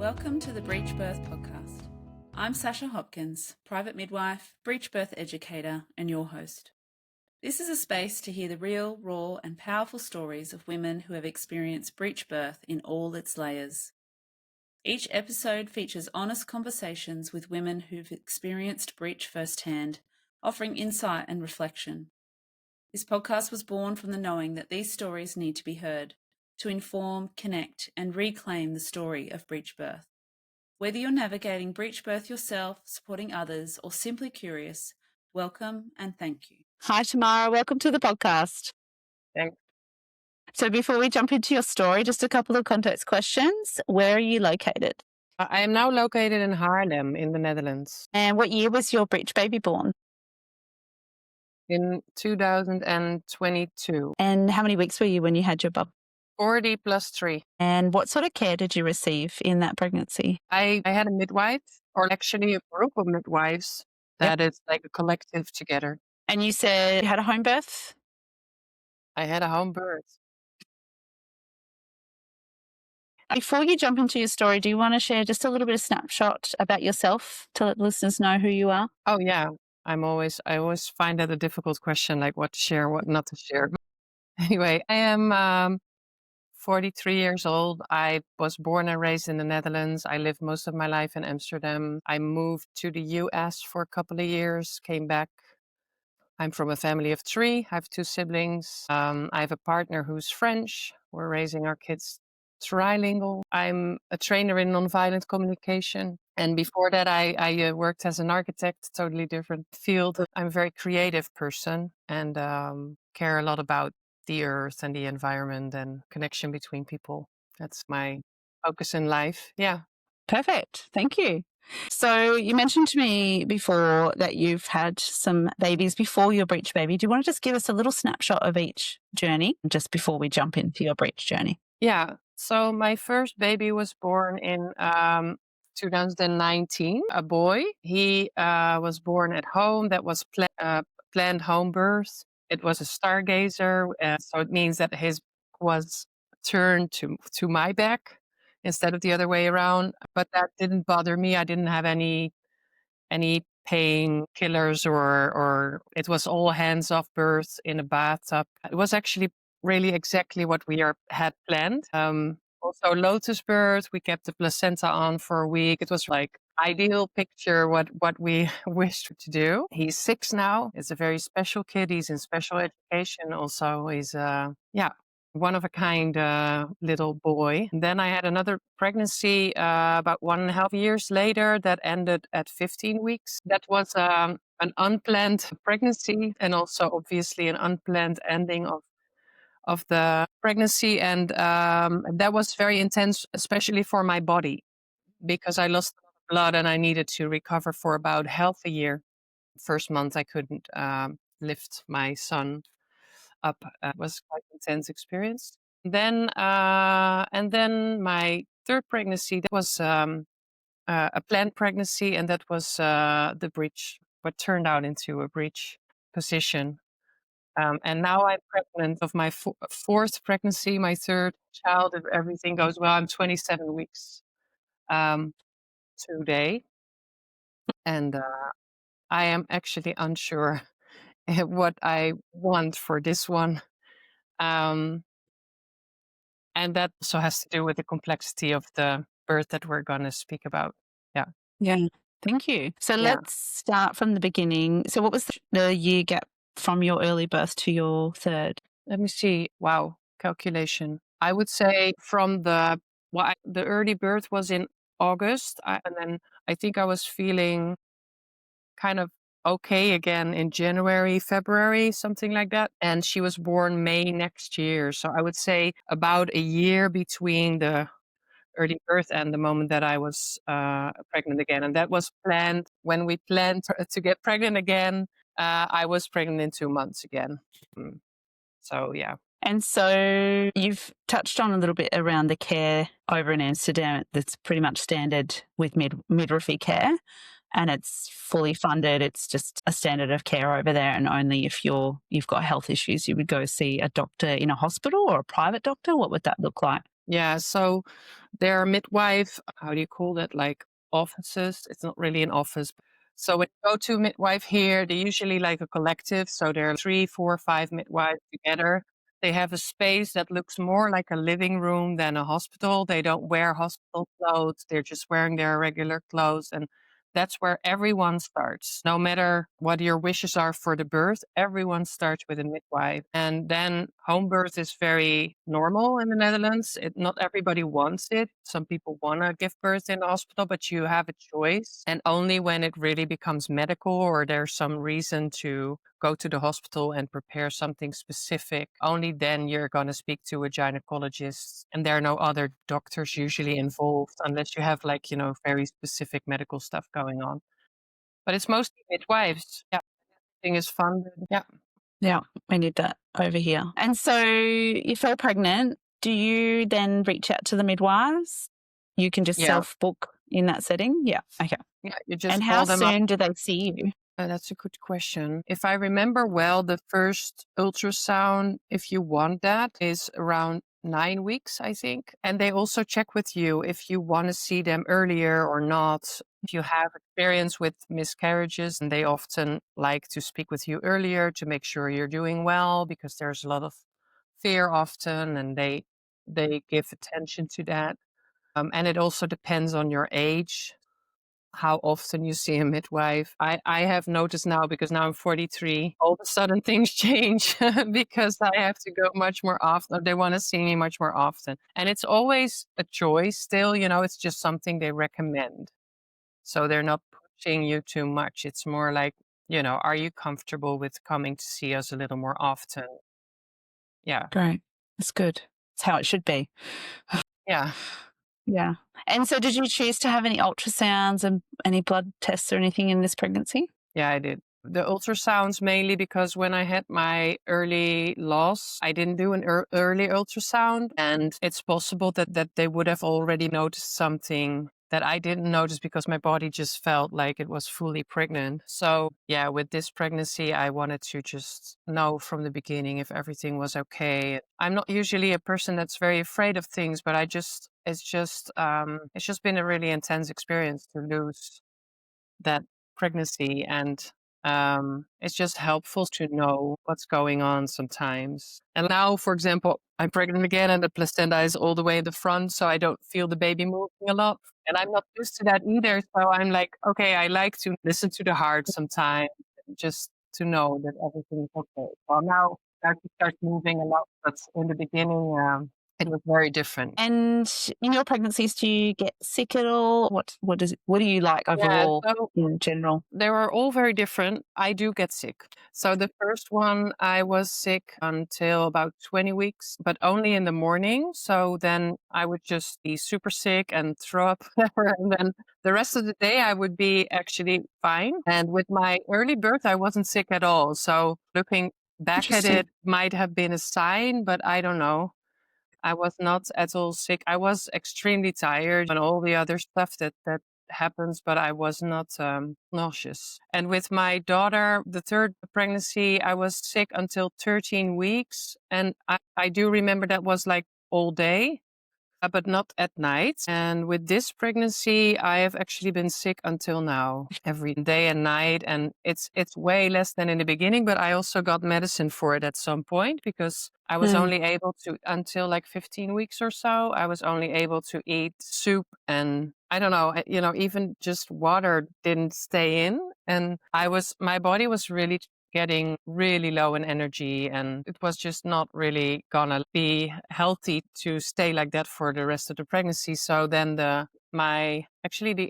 Welcome to the Breech Birth podcast. I'm Sasha Hopkins, private midwife, breech birth educator, and your host. This is a space to hear the real, raw, and powerful stories of women who have experienced breech birth in all its layers. Each episode features honest conversations with women who've experienced breech firsthand, offering insight and reflection. This podcast was born from the knowing that these stories need to be heard to inform, connect, and reclaim the story of breech birth. Whether you're navigating breech birth yourself, supporting others, or simply curious, welcome and thank you. Hi, Tamara. Welcome to the podcast. Thanks. So before we jump into your story, just a couple of context questions. Where are you located? I am now located in Haarlem in the Netherlands. And what year was your breech baby born? In 2022. And how many weeks were you when you had your bub? 40 plus 3. And what sort of care did you receive in that pregnancy? I had a midwife, or actually a group of midwives that is like a collective together. And you said you had a home birth? I had a home birth. Before you jump into your story, do you want to share just a little bit of snapshot about yourself to let listeners know who you are? Oh yeah, I always find that a difficult question, like what to share, what not to share. Anyway, I am 43 years old. I was born and raised in the Netherlands. I lived most of my life in Amsterdam. I moved to the US for a couple of years, came back. I'm from a family of 3. I have 2 siblings. I have a partner who's French. We're raising our kids trilingual. I'm a trainer in nonviolent communication. And before that, I worked as an architect, totally different field. I'm a very creative person and care a lot about the earth and the environment and connection between people. That's my focus in life. Yeah. Perfect. Thank you. So you mentioned to me before that you've had some babies before your breech baby. Do you want to just give us a little snapshot of each journey just before we jump into your breech journey? Yeah. So my first baby was born in 2019, a boy. He was born at home. That was planned home birth. It was a stargazer, so it means that his was turned to my back instead of the other way around. But that didn't bother me. I didn't have any pain killers or it was all hands off birth in a bathtub. It was actually really exactly what we had planned. Also lotus birth, we kept the placenta on for a week. It was like ideal picture what we wished to do. He's 6 now. It's a very special kid. He's in special education also. He's one of a kind little boy. And then I had another pregnancy about 1.5 years later that ended at 15 weeks. That was an unplanned pregnancy and also obviously an unplanned ending of the pregnancy. And that was very intense, especially for my body, because I lost blood and I needed to recover for about half a year. First month I couldn't lift my son up. It was quite an intense experience. Then and then my third pregnancy, that was a planned pregnancy, and that was the breech, what turned out into a breech position. And now I'm pregnant of my fourth pregnancy, my third child. If everything goes well, I'm 27 weeks today. And I am actually unsure what I want for this one. And that also has to do with the complexity of the birth that we're going to speak about. Yeah. Yeah. Thank you. So let's start from the beginning. So what was the year gap from your early birth to your third? Let me see. Wow. Calculation. I would say from the early birth was in August. And then I think I was feeling kind of okay again in January, February, something like that. And she was born May next year. So I would say about a year between the early birth and the moment that I was pregnant again. And that was planned. When we planned to get pregnant again, I was pregnant in 2 months again. So, yeah. And so you've touched on a little bit around the care over in Amsterdam. That's pretty much standard with midwifery care, and it's fully funded. It's just a standard of care over there, and only if you've got health issues, you would go see a doctor in a hospital or a private doctor. What would that look like? Yeah, so there are midwife, how do you call that? Like offices. It's not really an office. So when you go to midwife here, they usually like a collective. So there are 3, 4, 5 midwives together. They have a space that looks more like a living room than a hospital. They don't wear hospital clothes. They're just wearing their regular clothes. And that's where everyone starts. No matter what your wishes are for the birth, everyone starts with a midwife. And then home birth is very normal in the Netherlands. Not everybody wants it. Some people want to give birth in the hospital, but you have a choice. And only when it really becomes medical or there's some reason to go to the hospital and prepare something specific, only then you're going to speak to a gynecologist. And there are no other doctors usually involved unless you have like, very specific medical stuff going on. But it's mostly midwives. Yeah. Everything is funded. Yeah. Yeah, we need that over here. And so if you're pregnant, do you then reach out to the midwives? You can just Yeah. self-book in that setting? Yeah, okay. Yeah. You just And call how them up. soon do they see you? That's a good question. If I remember well, the first ultrasound, if you want that, is around 9 weeks, I think. And they also check with you if you want to see them earlier or not. If you have experience with miscarriages, and they often like to speak with you earlier to make sure you're doing well because there's a lot of fear often, and they give attention to that. And it also depends on your age, how often you see a midwife. I have noticed now, because now I'm 43, all of a sudden things change because I have to go much more often. They want to see me much more often. And it's always a choice still, it's just something they recommend. So they're not pushing you too much. It's more like, are you comfortable with coming to see us a little more often? Yeah. Great. That's good. That's how it should be. Yeah. Yeah. And so did you choose to have any ultrasounds and any blood tests or anything in this pregnancy? Yeah, I did. The ultrasounds mainly because when I had my early loss, I didn't do an early ultrasound. And it's possible that they would have already noticed something that I didn't notice because my body just felt like it was fully pregnant. So yeah, with this pregnancy, I wanted to just know from the beginning if everything was okay. I'm not usually a person that's very afraid of things, but it's just been a really intense experience to lose that pregnancy, and it's just helpful to know what's going on sometimes. And now, for example, I'm pregnant again and the placenta is all the way in the front, so I don't feel the baby moving a lot. And I'm not used to that either. So I'm like, okay, I like to listen to the heart sometimes just to know that everything is okay. Well, now I can start moving a lot, but in the beginning, it was very different. And in your pregnancies, do you get sick at all? What do you like overall in general? They were all very different. I do get sick. So the first one, I was sick until about 20 weeks, but only in the morning. So then I would just be super sick and throw up. And then the rest of the day, I would be actually fine. And with my early birth, I wasn't sick at all. So looking back at it might have been a sign, but I don't know. I was not at all sick. I was extremely tired and all the other stuff that happens, but I was not nauseous. And with my daughter, the third pregnancy, I was sick until 13 weeks. And I do remember that was like all day, but not at night. And with this pregnancy, I have actually been sick until now, every day and night. And it's way less than in the beginning, but I also got medicine for it at some point because I was only able to, until like 15 weeks or so, I was only able to eat soup and I don't know, even just water didn't stay in. And my body was really getting really low in energy, and it was just not really gonna be healthy to stay like that for the rest of the pregnancy. So then the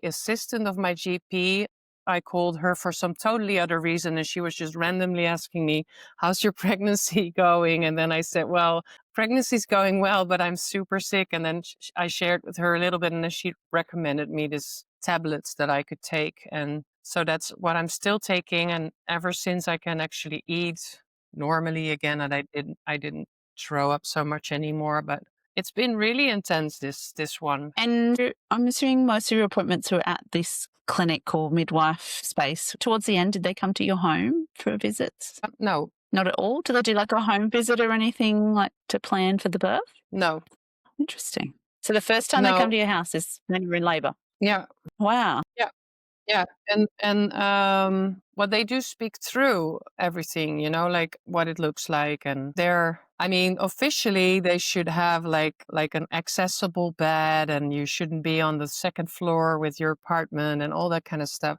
assistant of my GP, I called her for some totally other reason, and she was just randomly asking me, how's your pregnancy going? And then I said, well, pregnancy's going well, but I'm super sick. And then I shared with her a little bit, and then she recommended me this tablets that I could take. And so that's what I'm still taking. And ever since I can actually eat normally again, and I didn't throw up so much anymore, but it's been really intense, this one. And I'm assuming most of your appointments were at this clinic or midwife space. Towards the end, did they come to your home for visits? No. Not at all? Do they do like a home visit or anything like to plan for the birth? No. Interesting. So the first time they No, come to your house is when you're in labour? yeah, Wow. yeah. Yeah, what they do speak through everything, like what it looks like, and I mean, officially they should have like an accessible bed, and you shouldn't be on the second floor with your apartment and all that kind of stuff.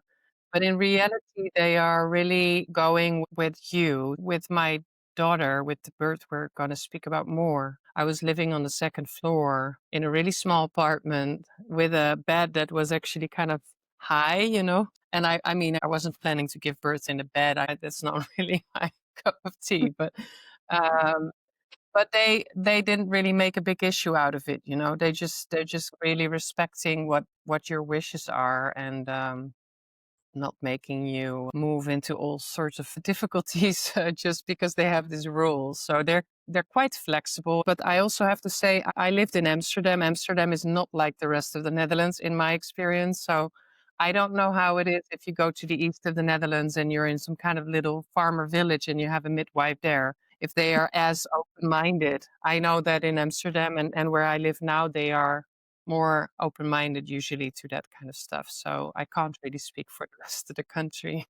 But in reality, they are really going with you. With my daughter, with the birth, we're going to speak about more. I was living on the second floor in a really small apartment with a bed that was actually kind of high. And I mean, I wasn't planning to give birth in the bed. That's not really my cup of tea, um, but they didn't really make a big issue out of it. They're just really respecting what your wishes are, and not making you move into all sorts of difficulties just because they have these rules. So they're quite flexible. But I also have to say, I lived in Amsterdam. Amsterdam is not like the rest of the Netherlands in my experience. So I don't know how it is if you go to the east of the Netherlands and you're in some kind of little farmer village and you have a midwife there, if they are as open-minded. I know that in Amsterdam and where I live now, they are more open-minded usually to that kind of stuff. So I can't really speak for the rest of the country.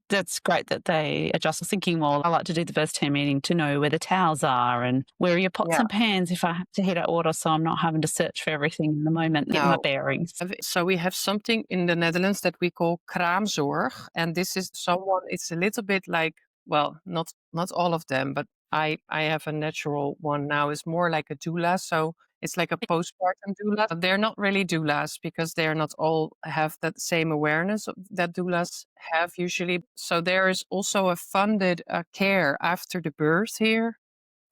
That's great that they adjust. I was thinking, well, I like to do the first team meeting to know where the towels are and where are your pots Yeah. and pans if I have to heat up water, so I'm not having to search for everything in the moment, get my No. bearings. So we have something in the Netherlands that we call kraamzorg, and this is someone. It's a little bit like, well, not all of them, but I have a natural one now. Is more like a doula, so it's like a postpartum doula. But they're not really doulas because they're not all have that same awareness that doulas have usually. So there is also a funded care after the birth here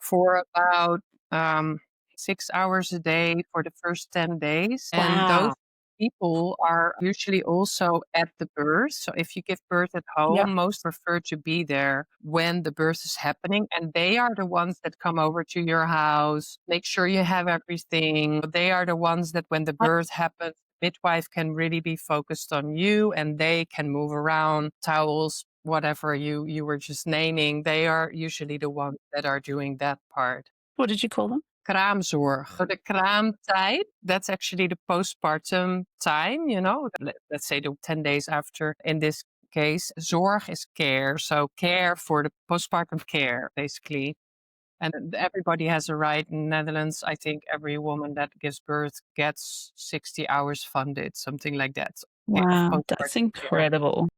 for about um, 6 hours a day for the first 10 days. And those Wow. people are usually also at the birth. So if you give birth at Yeah. home, most prefer to be there when the birth is happening. And they are the ones that come over to your house, make sure you have everything. They are the ones that when the birth happens, midwife can really be focused on you and they can move around towels, whatever you were just naming. They are usually the ones that are doing that part. What did you call them? Kraamzorg. So the kraamtijd, that's actually the postpartum time. Let's say the 10 days after in this case. Zorg is care. So care for the postpartum care, basically. And everybody has a right in Netherlands. I think every woman that gives birth gets 60 hours funded, something like that. Of Wow, that's postpartum care. incredible.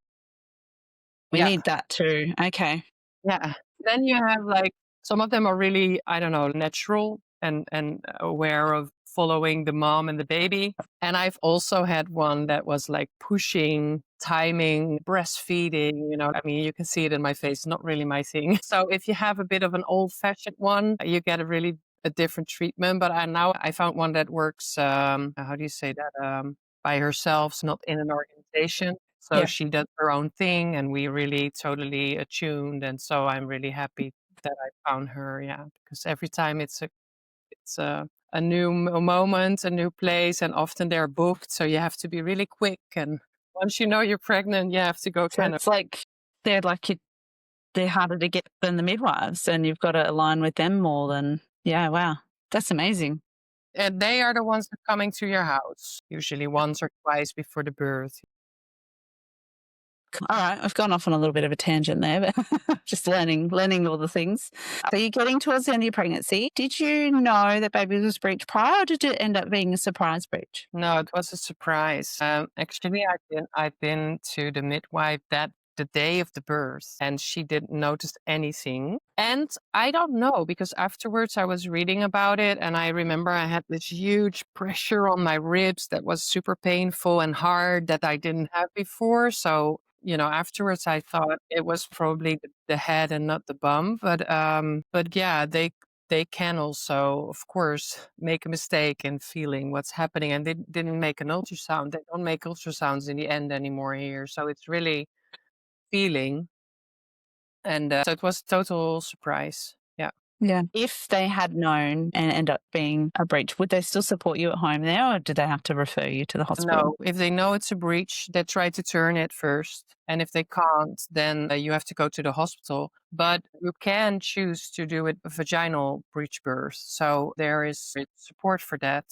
We Yeah. need that too. Okay. Yeah. Then you have like some of them are really, I don't know, natural and aware of following the mom and the baby. And I've also had one that was like pushing, timing, breastfeeding. I mean, you can see it in my face, not really my thing. So if you have a bit of an old-fashioned one, you get a different treatment. But I found one that works, how do you say that? By herself, so not in an organization. So Yeah. she does her own thing and we really totally attuned. And so I'm really happy that I found her. Yeah. Because every time it's a new moment, a new place, and often they're booked. So you have to be really quick. And once you know you're pregnant, you have to go So kind of. it's like they're harder to get than the midwives, and you've got to align with them more than, yeah, wow. That's amazing. And they are the ones that are coming to your house, usually once or twice before the birth. All right, I've gone off on a little bit of a tangent there, but just learning all the things. So you're getting towards the end of your pregnancy. Did you know that baby was breech prior, or did it end up being a surprise breech? No, it was a surprise. Actually, I've been to the midwife that the day of the birth, and she didn't notice anything. And I don't know because afterwards I was reading about it, and I remember I had this huge pressure on my ribs that was super painful and hard that I didn't have before. So afterwards I thought it was probably the head and not the bum. But yeah, they can also, of course, make a mistake in feeling what's happening. And they didn't make an ultrasound. They don't make ultrasounds in the end anymore here. So it's really feeling. And so it was total surprise. Yeah. Yeah. If they had known and end up being a breech, would they still support you at home there, or do they have to refer you to the hospital? No, if they know it's a breech, they try to turn it first. And if they can't, then you have to go to the hospital. But you can choose to do it a vaginal breech birth. So there is support for that.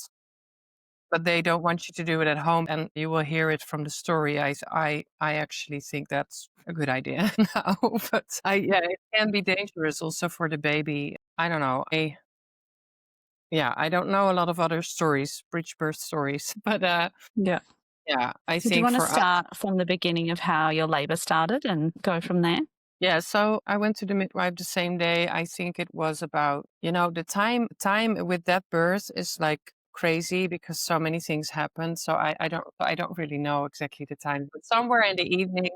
But they don't want you to do it at home, and you will hear it from the story. I actually think that's a good idea now, but yeah, it can be dangerous also for the baby. I don't know. I don't know a lot of other stories, breech birth stories, but Yeah. yeah, I So do you think want to for us, start from the beginning of how your labour started and go from there? yeah. So I went to the midwife the same day. I think it was about, the time with that birth is like crazy because so many things happen. So I don't really know exactly the time, but somewhere in the evening,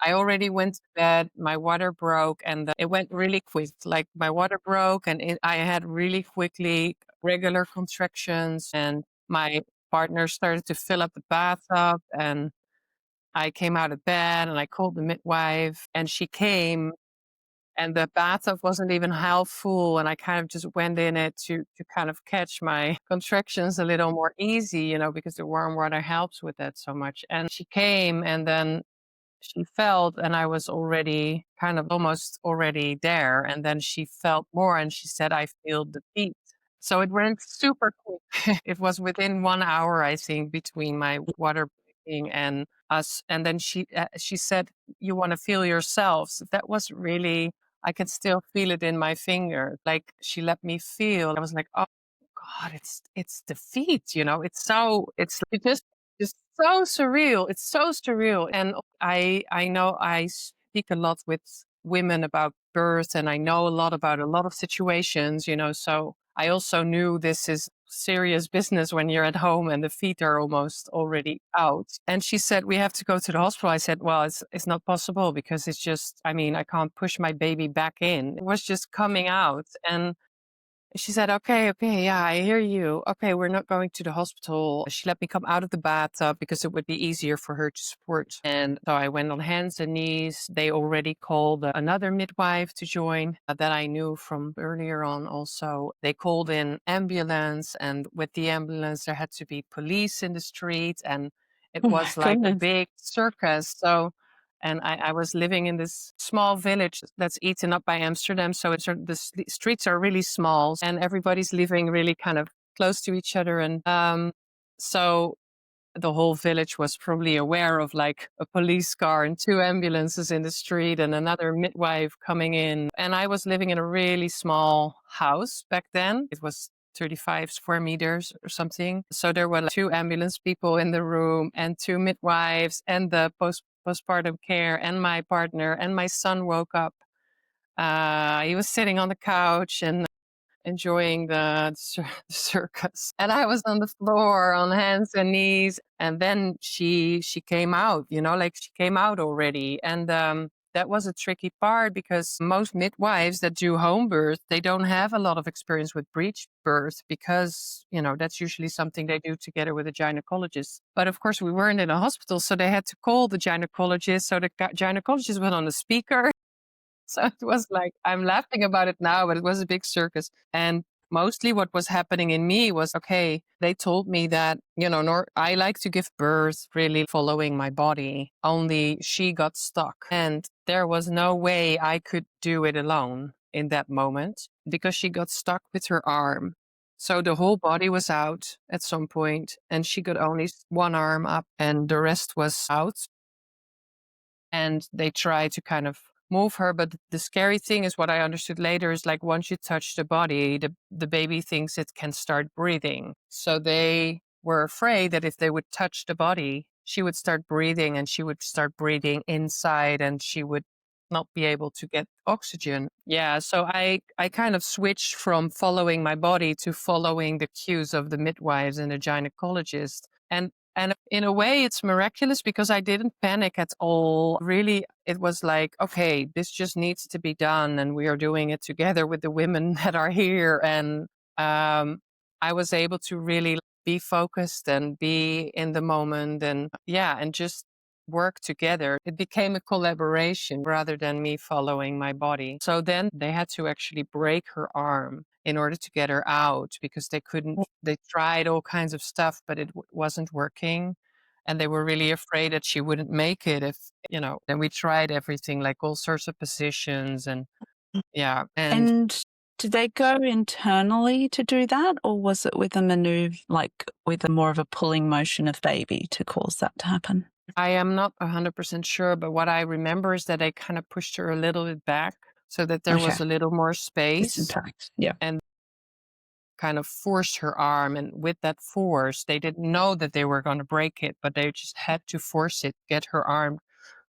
I already went to bed. My water broke, and it went really quick. Like my water broke, and I had really quickly regular contractions, and my partner started to fill up the bathtub, and I came out of bed and I called the midwife, and she came, and the bathtub wasn't even half full, and I kind of just went in it to kind of catch my contractions a little more easy, because the warm water helps with that so much. And she came, and then she felt, and I was already kind of almost already there. And then she felt more, and she said, I feel the feet. So it went super quick. It was within 1 hour, I think, between my water breaking and us. And then she said, you want to feel yourselves. That was really, I can still feel it in my finger. Like she let me feel. I was like, oh God, it's the feet, it's just so surreal. It's so surreal. And I know I speak a lot with women about birth, and I know a lot about a lot of situations, so I also knew this is serious business when you're at home and the feet are almost already out. And she said, we have to go to the hospital. I said, well, it's not possible because it's just, I can't push my baby back in. It was just coming out. And she said, okay, yeah, I hear you. Okay, we're not going to the hospital. She let me come out of the bathtub because it would be easier for her to support. And so I went on hands and knees. They already called another midwife to join that I knew from earlier on also. They called in ambulance, and with the ambulance, there had to be police in the street, and it Oh my was like a goodness. big circus. And I was living in this small village that's eaten up by Amsterdam. So the streets are really small, and everybody's living really kind of close to each other. And so the whole village was probably aware of like a police car and two ambulances in the street and another midwife coming in. And I was living in a really small house back then. It was 35 square meters or something. So there were like two ambulance people in the room and two midwives and the postpartum care and my partner, and my son woke up. He was sitting on the couch and enjoying the circus. And I was on the floor on hands and knees. And then she came out, like she came out already. And that was a tricky part because most midwives that do home birth, they don't have a lot of experience with breech birth because, that's usually something they do together with a gynecologist. But of course, we weren't in a hospital, so they had to call the gynecologist. So the gynecologist went on the speaker. So it was like, I'm laughing about it now, but it was a big circus. And mostly what was happening in me was, okay, they told me that, I like to give birth really following my body. Only she got stuck. And there was no way I could do it alone in that moment because she got stuck with her arm. So the whole body was out at some point, and she got only one arm up and the rest was out. And they try to kind of move her. But the scary thing is what I understood later is like once you touch the body, the baby thinks it can start breathing. So they were afraid that if they would touch the body, she would start breathing, and she would start breathing inside, and she would not be able to get oxygen. Yeah. So I kind of switched from following my body to following the cues of the midwives and the gynecologist. And in a way, it's miraculous because I didn't panic at all. Really, it was like, okay, this just needs to be done. And we are doing it together with the women that are here. And I was able to really be focused and be in the moment. And yeah, and just work together. It became a collaboration rather than me following my body. So then they had to actually break her arm in order to get her out because they couldn't, they tried all kinds of stuff, but it wasn't working. And they were really afraid that she wouldn't make it if, and we tried everything, like all sorts of positions and yeah. And did they go internally to do that, or was it with a maneuver, like with a more of a pulling motion of baby to cause that to happen? I am not 100% sure, but what I remember is that I kind of pushed her a little bit back so that there was a little more space Impact. Yeah. and kind of forced her arm. And with that force, they didn't know that they were going to break it, but they just had to force it, get her arm.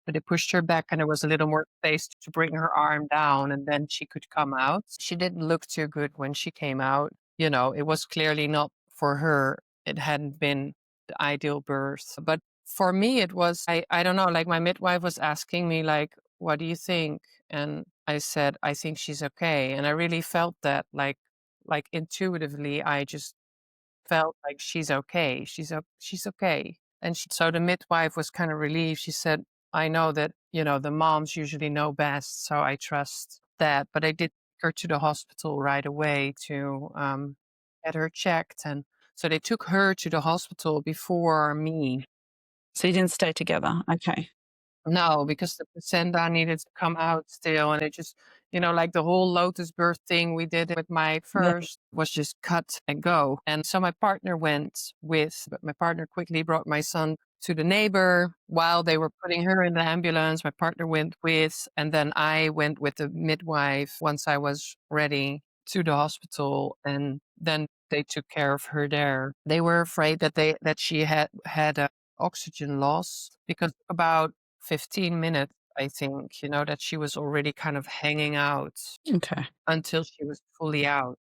But it pushed her back and there was a little more space to bring her arm down and then she could come out. She didn't look too good when she came out. It was clearly not for her. It hadn't been the ideal birth. But for me, it was, I don't know, like my midwife was asking me, like, what do you think? And I said, I think she's okay. And I really felt that, like intuitively, I just felt like she's okay. She's okay. And so the midwife was kind of relieved. She said, I know that, the moms usually know best, so I trust that. But I did take her to the hospital right away to get her checked. And so they took her to the hospital before me. So you didn't stay together. Okay. No, because the placenta needed to come out still. And it just, like the whole lotus birth thing we did with my first was just cut and go. And so my partner went with, but my partner quickly brought my son to the neighbor while they were putting her in the ambulance. My partner went with, and then I went with the midwife once I was ready to the hospital. And then they took care of her there. They were afraid that she had a oxygen loss because about 15 minutes, I think, that she was already kind of hanging out Okay. until she was fully out.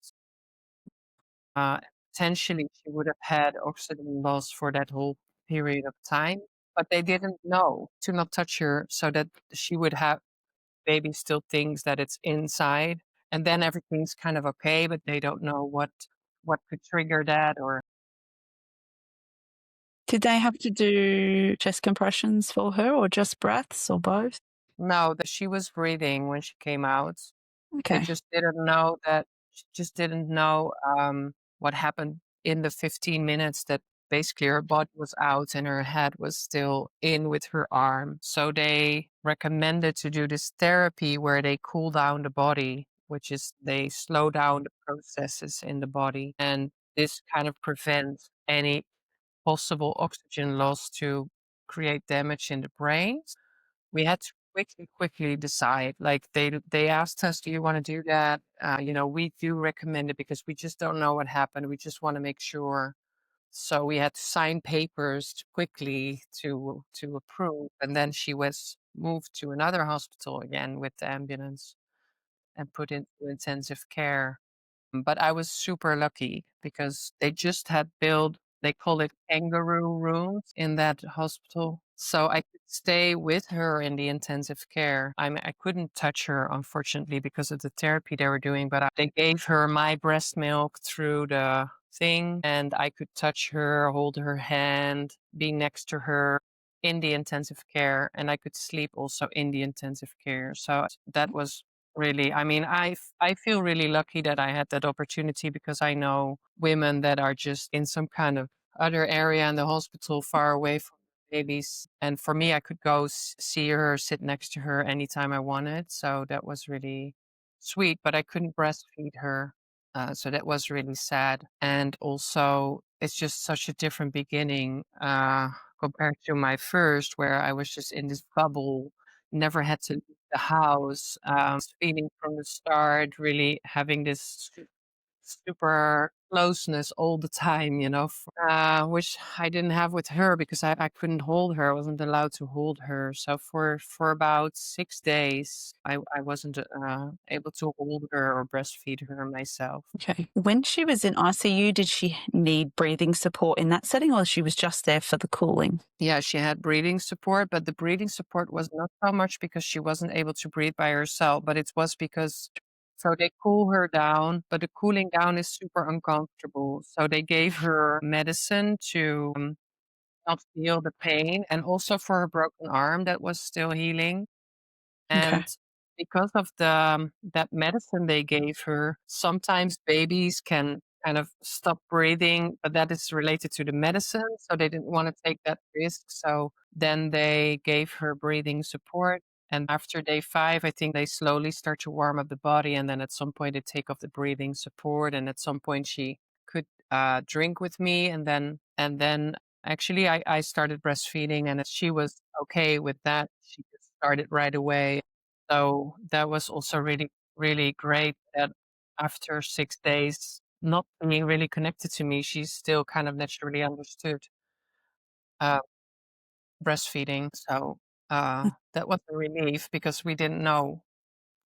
Potentially, she would have had oxygen loss for that whole period of time, but they didn't know to not touch her so that she would have baby still thinks that it's inside, and then everything's kind of okay, but they don't know what could trigger that or Did they have to do chest compressions for her or just breaths or both? no, that she was breathing when she came out. They Okay. just didn't know that she just didn't know, what happened in the 15 minutes that basically her body was out and her head was still in with her arm. So they recommended to do this therapy where they cool down the body, which is they slow down the processes in the body. And this kind of prevents any possible oxygen loss to create damage in the brain. We had to quickly decide. Like they asked us, "Do you want to do that?" We do recommend it because we just don't know what happened. We just want to make sure. So we had to sign papers quickly to approve, and then she was moved to another hospital again with the ambulance and put into intensive care. But I was super lucky because they just had built, they call it kangaroo rooms in that hospital. So I could stay with her in the intensive care. I couldn't touch her, unfortunately, because of the therapy they were doing, but they gave her my breast milk through the thing and I could touch her, hold her hand, be next to her in the intensive care. And I could sleep also in the intensive care. So that was really, I feel really lucky that I had that opportunity because I know women that are just in some kind of other area in the hospital far away from babies. And for me, I could go see her, sit next to her anytime I wanted. So that was really sweet, but I couldn't breastfeed her. So that was really sad. And also, it's just such a different beginning compared to my first, where I was just in this bubble, never had to the house, feeling from the start, really having this super closeness all the time, which I didn't have with her because I couldn't hold her. I wasn't allowed to hold her. So for about 6 days, I wasn't able to hold her or breastfeed her myself. Okay. When she was in ICU, did she need breathing support in that setting or she was just there for the cooling? Yeah, she had breathing support, but the breathing support was not so much because she wasn't able to breathe by herself, but it was because so they cool her down, but the cooling down is super uncomfortable. So they gave her medicine to not feel the pain, and also for her broken arm that was still healing. Okay. And because of that medicine they gave her, sometimes babies can kind of stop breathing, but that is related to the medicine, so they didn't wanna take that risk, so then they gave her breathing support, and after day 5, I think they slowly start to warm up the body, and then at some point, they take off the breathing support, and at some point, she could, drink with me, and then actually, I started breastfeeding, and she was okay with that. She just started right away. So that was also really, really great that after 6 days not being really connected to me, she still kind of naturally understood, uh, breastfeeding. So, that was a relief because we didn't know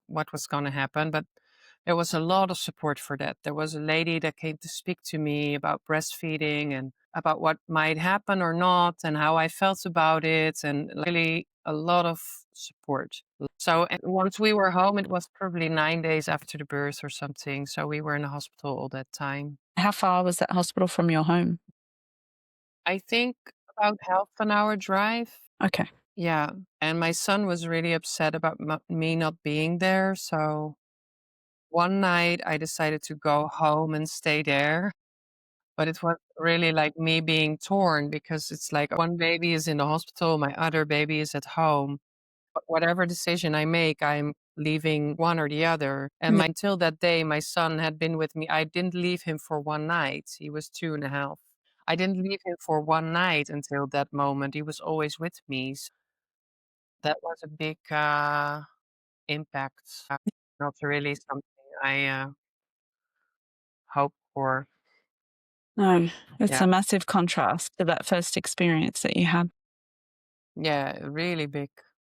what was gonna happen, but there was a lot of support for that. There was a lady that came to speak to me about breastfeeding and about what might happen or not and how I felt about it, and really a lot of support. So, and once we were home, it was probably 9 days after the birth or something, so we were in the hospital all that time. How far was that hospital from your home? I think about half an hour drive. Okay. Yeah, and my son was really upset about me not being there, so one night I decided to go home and stay there, but it was really like me being torn because it's like one baby is in the hospital, my other baby is at home. But whatever decision I make, I'm leaving one or the other. And Yeah. until that day, my son had been with me. I didn't leave him for one night. He was 2.5. I didn't leave him for one night until that moment. He was always with me. So that was a big impact. Not really something I hoped for. No, it's Yeah. a massive contrast to that first experience that you had. Yeah, really big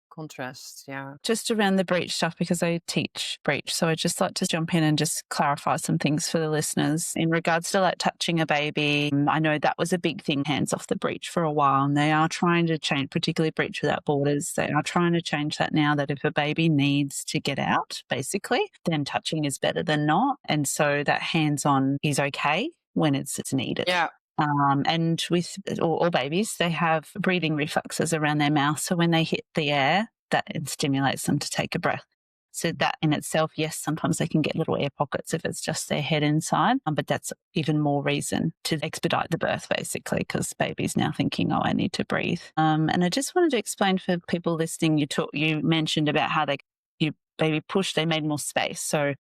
contrast, yeah. Just around the breech stuff, because I teach breech. So I'd just like to jump in and just clarify some things for the listeners in regards to like touching a baby. I know that was a big thing, hands off the breech for a while, and they are trying to change, particularly Breech Without Borders. They are trying to change that now, that if a baby needs to get out, basically, then touching is better than not. And so that hands on is okay when it's needed. Yeah. And with all babies, they have breathing reflexes around their mouth. So when they hit the air, that stimulates them to take a breath. So that in itself, yes, sometimes they can get little air pockets if it's just their head inside, but that's even more reason to expedite the birth, basically, because baby's now thinking, oh, I need to breathe. And I just wanted to explain for people listening, you mentioned about how you baby pushed, they made more space. So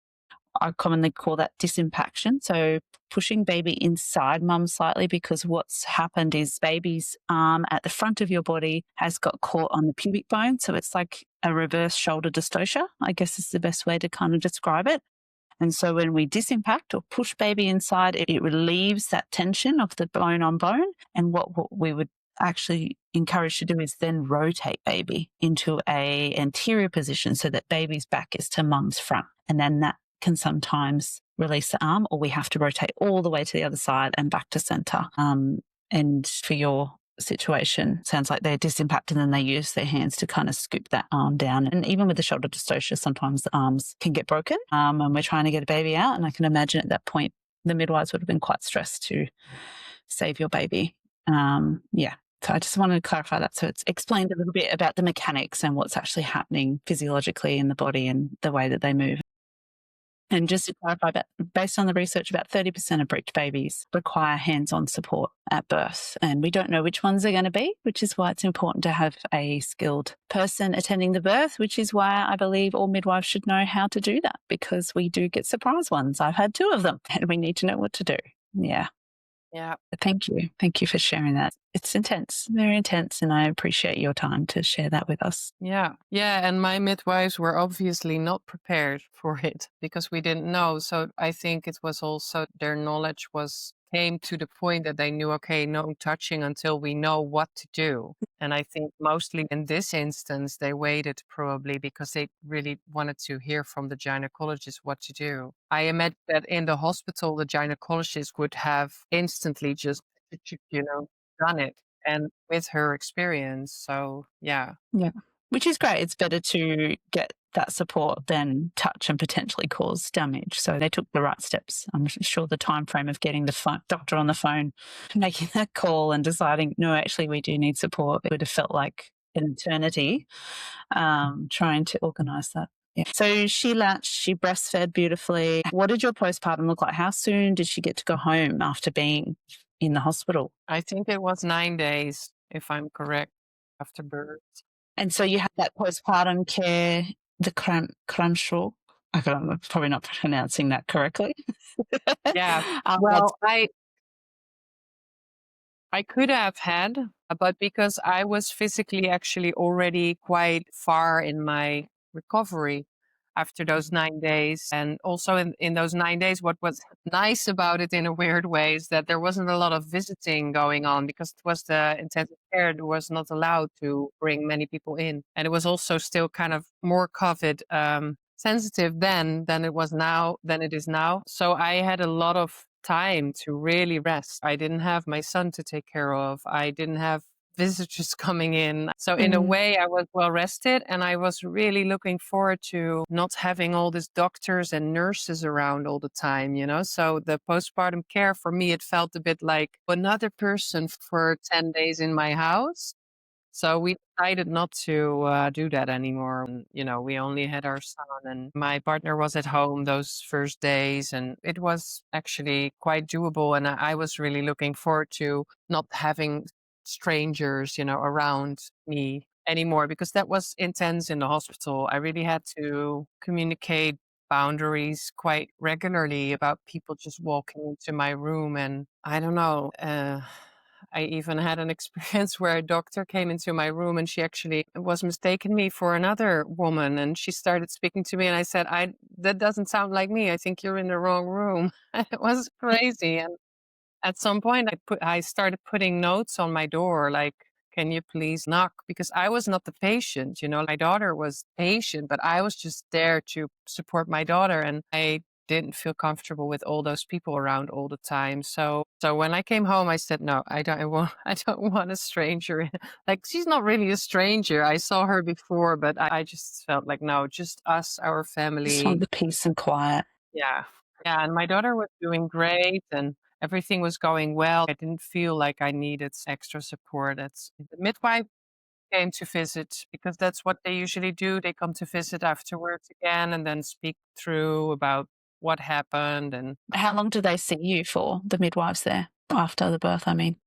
I commonly call that disimpaction. So pushing baby inside mum slightly, because what's happened is baby's arm at the front of your body has got caught on the pubic bone. So it's like a reverse shoulder dystocia, I guess is the best way to kind of describe it. And so when we disimpact or push baby inside, it relieves that tension of the bone on bone. And what we would actually encourage to do is then rotate baby into a anterior position so that baby's back is to mum's front. And then that can sometimes release the arm, or we have to rotate all the way to the other side and back to center. And for your situation, sounds like they disimpact and then they use their hands to kind of scoop that arm down. And even with the shoulder dystocia, sometimes the arms can get broken when we're trying to get a baby out. And I can imagine at that point, the midwives would have been quite stressed to save your baby. Yeah. So I just wanted to clarify that. So it's explained a little bit about the mechanics and what's actually happening physiologically in the body and the way that they move. And just to clarify, based on the research, about 30% of breech babies require hands-on support at birth. And we don't know which ones they're going to be, which is why it's important to have a skilled person attending the birth, which is why I believe all midwives should know how to do that, because we do get surprise ones. I've had 2 of them, and we need to know what to do. Yeah. Yeah. Thank you. Thank you for sharing that. It's intense, very intense, and I appreciate your time to share that with us. Yeah. Yeah. And my midwives were obviously not prepared for it because we didn't know. So I think it was also their knowledge came to the point that they knew, okay, no touching until we know what to do. And I think mostly in this instance, they waited probably because they really wanted to hear from the gynecologist what to do. I imagine that in the hospital, the gynecologist would have instantly just, done it. And with her experience. So, yeah. Yeah. Which is great. It's better to get that support then touch and potentially cause damage. So they took the right steps. I'm sure the time frame of getting the doctor on the phone, making that call and deciding, no, actually we do need support, it would have felt like an eternity trying to organise that. Yeah. So she latched, she breastfed beautifully. What did your postpartum look like? How soon did she get to go home after being in the hospital? I think it was 9 days, if I'm correct, after birth. And so you had that postpartum care, the Kramschul. I'm probably not pronouncing that correctly. Yeah. Well, I could have had, but because I was physically actually already quite far in my recovery after those 9 days. And also in those 9 days, what was nice about it in a weird way is that there wasn't a lot of visiting going on because it was the intensive care that was not allowed to bring many people in. And it was also still kind of more COVID sensitive then than it is now. So I had a lot of time to really rest. I didn't have my son to take care of. I didn't have visitors coming in. So in a way I was well rested, and I was really looking forward to not having all these doctors and nurses around all the time, you know? So the postpartum care for me, it felt a bit like another person for 10 days in my house. So we decided not to do that anymore. And, you know, we only had our son, and my partner was at home those first days, and it was actually quite doable. And I was really looking forward to not having strangers, you know, around me anymore, because that was intense in the hospital. I really had to communicate boundaries quite regularly about people just walking into my room. And I don't know, I even had an experience where a doctor came into my room and she actually was mistaken me for another woman, and she started speaking to me, and I said, that doesn't sound like me. I think you're in the wrong room. It was crazy. And at some point I started putting notes on my door like, can you please knock? Because I was not the patient, you know, my daughter was patient, but I was just there to support my daughter, and I didn't feel comfortable with all those people around all the time. So when I came home, I said, no, I don't want a stranger. Like, she's not really a stranger. I saw her before, but I just felt like, no, just us, our Just family. want the peace and quiet. Yeah. Yeah. And my daughter was doing great, and everything was going well. I didn't feel like I needed extra support. The midwife came to visit because that's what they usually do. They come to visit afterwards again and then speak through about what happened. And How long do they see you for, the midwives there, after the birth, I mean?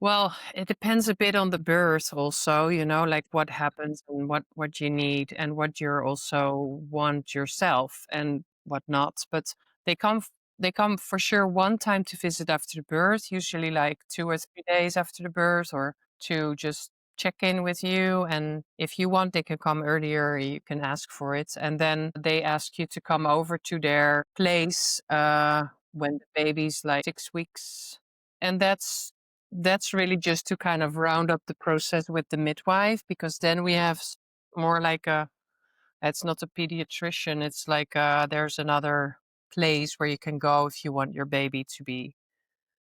well, it depends a bit on the birth also, you know, like what happens and what you need and what you're also want yourself and whatnot. But they come they come for sure one time to visit after the birth, usually like 2 or 3 days after the birth, or to just check in with you. And if you want, they can come earlier, you can ask for it. And then they ask you to come over to their place when the baby's like 6 weeks. And that's really just to kind of round up the process with the midwife, because then we have more like it's not a pediatrician. It's like there's another place where you can go if you want your baby to be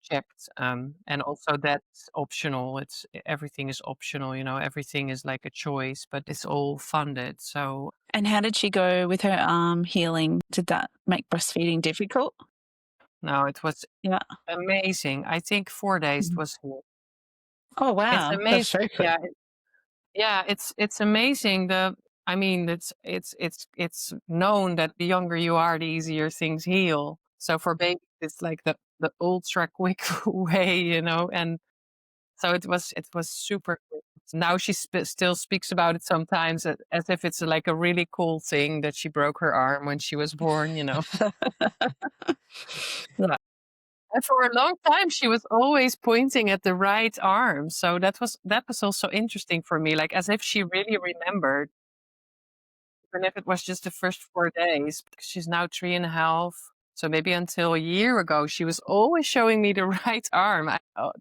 checked. And also that's optional. Everything is optional, you know, everything is like a choice, but it's all funded. So And how did she go with her arm healing? Did that make breastfeeding difficult? no, it was Yeah. amazing. I think 4 days it Mhm. was here. Oh, It's wow. That's amazing. very quick. Yeah, yeah, it's amazing. I mean, it's known that the younger you are, the easier things heal. So for babies, it's like the ultra quick way, you know. And so it was super quick. Now she still speaks about it sometimes as if it's like a really cool thing that she broke her arm when she was born, you know. Yeah. And for a long time, she was always pointing at the right arm. So that was also interesting for me, like as if she really remembered, even if it was just the first 4 days. Because she's now 3.5. So maybe until a year ago, she was always showing me the right arm.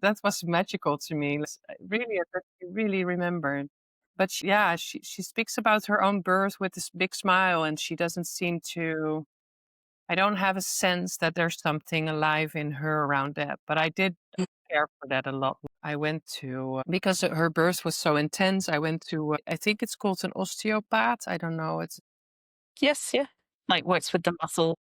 That was magical to me. Really, that she really remembered. But yeah, she speaks about her own birth with this big smile, and she doesn't seem to I don't have a sense that there's something alive in her around that, but I did care for that a lot. I went to, because her birth was so intense, I went to, I think it's called an osteopath. I don't know. It's, Yes, yeah. Like works with the muscle.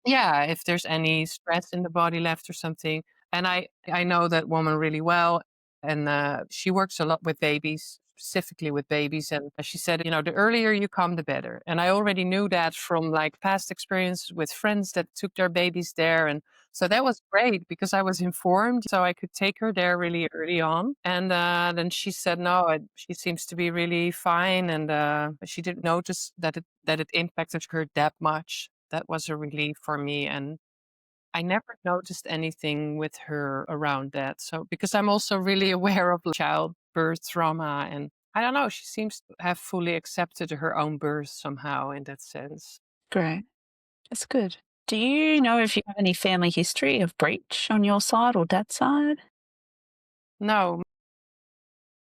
yeah, if there's any stress in the body left or something. And I know that woman really well. And she works a lot with babies, specifically with babies. And she said, the earlier you come, the better. And I already knew that from like past experience with friends that took their babies there. And so that was great because I was informed. So I could take her there really early on. And then she said, no, she seems to be really fine. And she didn't notice that it impacted her that much. That was a relief for me. And I never noticed anything with her around that. So, because I'm also really aware of childbirth trauma, and I don't know, she seems to have fully accepted her own birth somehow in that sense. Great. That's good. Do you know if you have any family history of breech on your side or dad's side? No.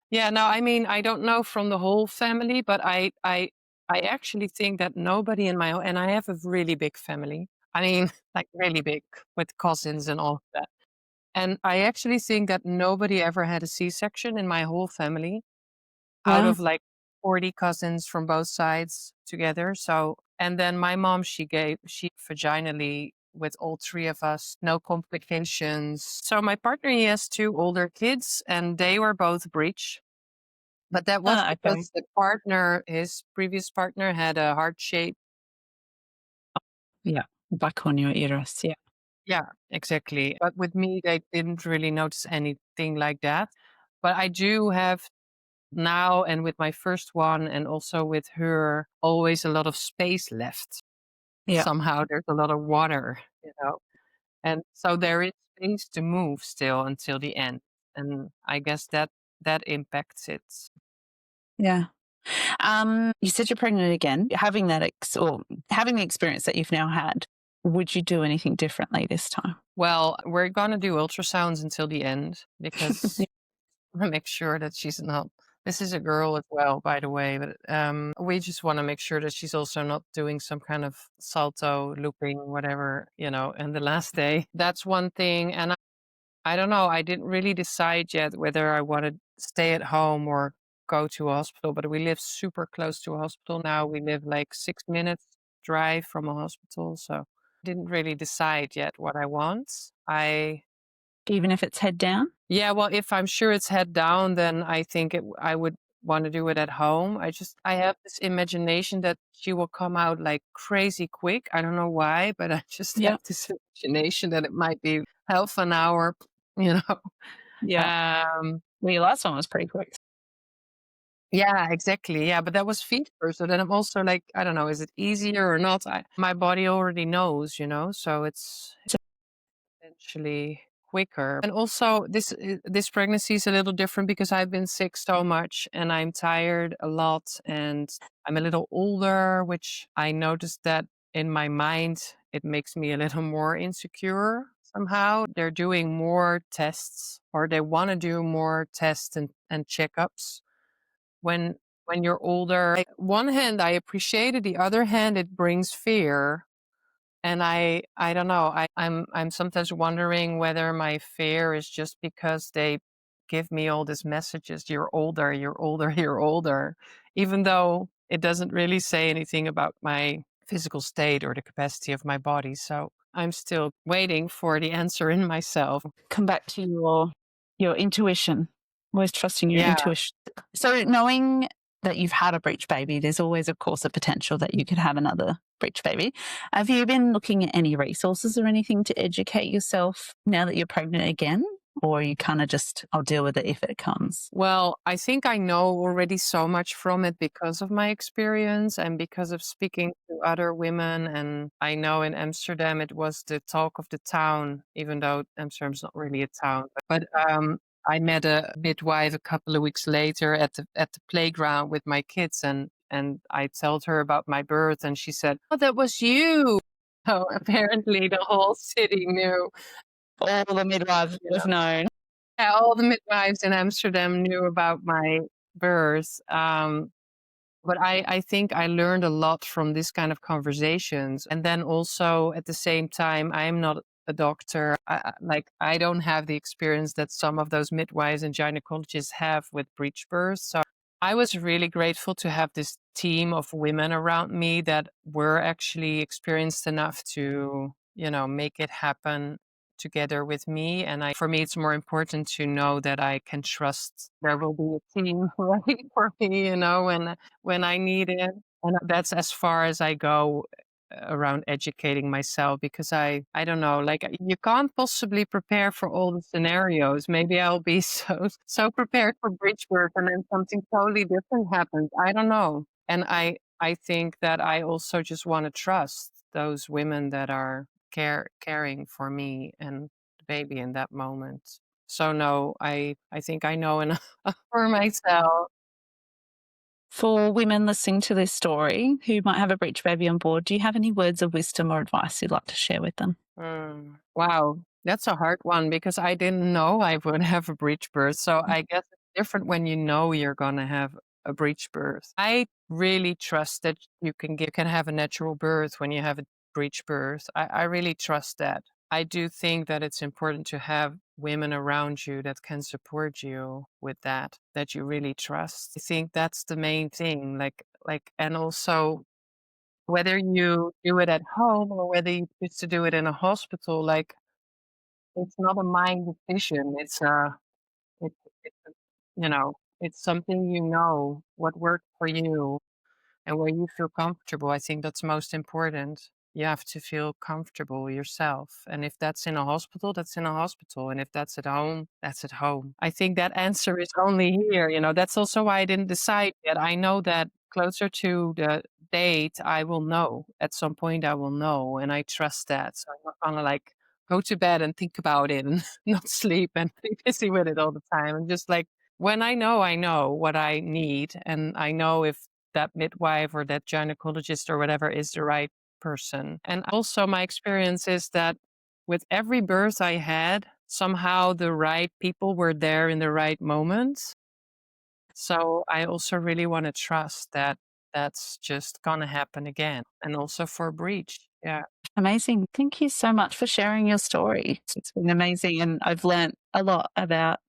Yeah, no, I mean, I don't know from the whole family, but I actually think that nobody in my and I have a really big family. I mean, like really big with cousins and all of that. And I actually think that nobody ever had a C-section in my whole family out Wow. of like 40 cousins from both sides together. So, and then my mom, she vaginally with all three of us, no complications. So my partner, he has two older kids and they were both breech. But that was Ah, okay. because his previous partner had a heart shape. Yeah. Back on your uterus. Yeah. Yeah, exactly. But with me, they didn't really notice anything like that. But I do have now, and with my first one, and also with her, always a lot of space left. Yeah. Somehow there's a lot of water, and so there is space to move still until the end. And I guess that impacts it. Yeah. You said you're pregnant again. Having that or having the experience that you've now had, would you do anything differently this time? Well, we're gonna do ultrasounds until the end because Yeah. I want to make sure that she's not. This is a girl as well, by the way, but we just want to make sure that she's also not doing some kind of salto, looping, whatever, and the last day. That's one thing. And I don't know. I didn't really decide yet whether I want to stay at home or go to a hospital, but we live super close to a hospital now. We live like 6 minutes drive from a hospital. So I didn't really decide yet what I want. Even if it's head down? Yeah, well, if I'm sure it's head down, then I think I would want to do it at home. I have this imagination that she will come out like crazy quick. I don't know why, but I just Yeah. have this imagination that it might be half an hour, you know. Yeah. Um, Well, your last one was pretty quick. yeah, exactly. Yeah, but that was fever. So then I'm also like, I don't know, is it easier or not? My body already knows, so it's potentially quicker. And also this pregnancy is a little different because I've been sick so much and I'm tired a lot and I'm a little older, which I noticed that in my mind it makes me a little more insecure somehow. They're doing more tests or they want to do more tests and checkups when you're older. One hand I appreciate it, the other hand it brings fear. And I don't know. I'm sometimes wondering whether my fear is just because they give me all these messages, you're older, you're older, you're older, even though it doesn't really say anything about my physical state or the capacity of my body. So I'm still waiting for the answer in myself. Come back to your intuition. Always trusting your Yeah. intuition. So knowing that you've had a breech baby, there's always, of course, a potential that you could have another breech baby. Have you been looking at any resources or anything to educate yourself now that you're pregnant again? Or you kind of just, I'll deal with it if it comes? Well, I think I know already so much from it because of my experience and because of speaking to other women. And I know in Amsterdam it was the talk of the town, even though Amsterdam's not really a town. But I met a midwife a couple of weeks later at the playground with my kids, and I told her about my birth, and she said, "Oh, that was you." So apparently the whole city knew. All the midwives have known. Yeah, all the midwives in Amsterdam knew about my birth. But I think I learned a lot from this kind of conversations. And then also at the same time, I'm not a doctor. I don't have the experience that some of those midwives and gynecologists have with breech birth. So I was really grateful to have this team of women around me that were actually experienced enough to, make it happen together with me. And for me, it's more important to know that I can trust there will be a team waiting for me, when I need it. And that's as far as I go around educating myself, because I don't know, like, you can't possibly prepare for all the scenarios. Maybe I'll be so prepared for bridge work and then something totally different happens. I don't know. And I think that I also just want to trust those women that are caring for me and the baby in that moment. So no, I think I know enough for myself. For women listening to this story who might have a breech baby on board, do you have any words of wisdom or advice you'd like to share with them? Wow, that's a hard one because I didn't know I would have a breech birth. So I guess it's different when you know you're gonna have a breech birth. I really trust that you can have a natural birth when you have a breech birth. I really trust that. I do think that it's important to have women around you that can support you with that you really trust. I think that's the main thing. And also whether you do it at home or whether you choose to do it in a hospital, like, it's not a mind decision. It's it's something what works for you and where you feel comfortable. I think that's most important. You have to feel comfortable yourself. And if that's in a hospital, that's in a hospital. And if that's at home, that's at home. I think that answer is only here. That's also why I didn't decide yet. I know that closer to the date, I will know. At some point, I will know. And I trust that. So I'm not going to like go to bed and think about it and not sleep and be busy with it all the time. And just like, when I know what I need, and I know if that midwife or that gynecologist or whatever is the right person. And also, my experience is that with every birth I had, somehow the right people were there in the right moment. So I also really want to trust that that's just going to happen again. And also for breech. Yeah. Amazing. Thank you so much for sharing your story. It's been amazing. And I've learnt a lot about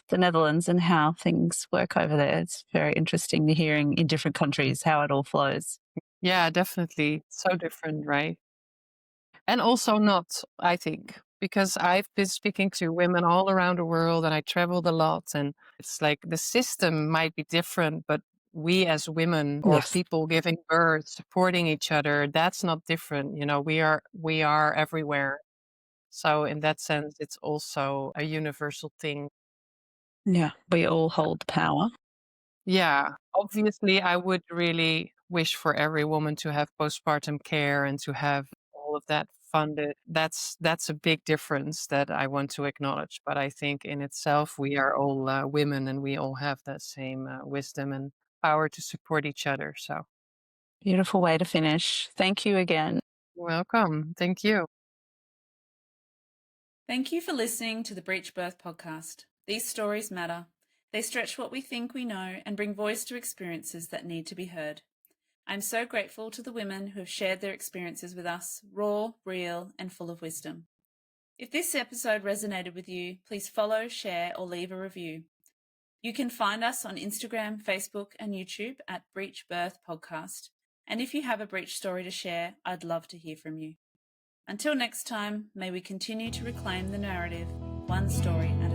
the Netherlands and how things work over there. It's very interesting to hearing in different countries how it all flows. Yeah, definitely. So different, right? And also not, I think, because I've been speaking to women all around the world and I traveled a lot. And it's like the system might be different, but we as women or Yes. people giving birth, supporting each other, that's not different. We are everywhere. So in that sense, it's also a universal thing. Yeah. We all hold power. Yeah, obviously, I would really wish for every woman to have postpartum care and to have all of that funded. That's a big difference that I want to acknowledge. But I think in itself, we are all women and we all have that same wisdom and power to support each other. So, Beautiful way to finish. Thank you again. welcome. Thank you. Thank you for listening to the Breech Birth podcast. These stories matter. They stretch what we think we know and bring voice to experiences that need to be heard. I'm so grateful to the women who have shared their experiences with us, raw, real, and full of wisdom. If this episode resonated with you, please follow, share, or leave a review. You can find us on Instagram, Facebook, and YouTube at Breech Birth Podcast. And if you have a breech story to share, I'd love to hear from you. Until next time, may we continue to reclaim the narrative, one story at a time.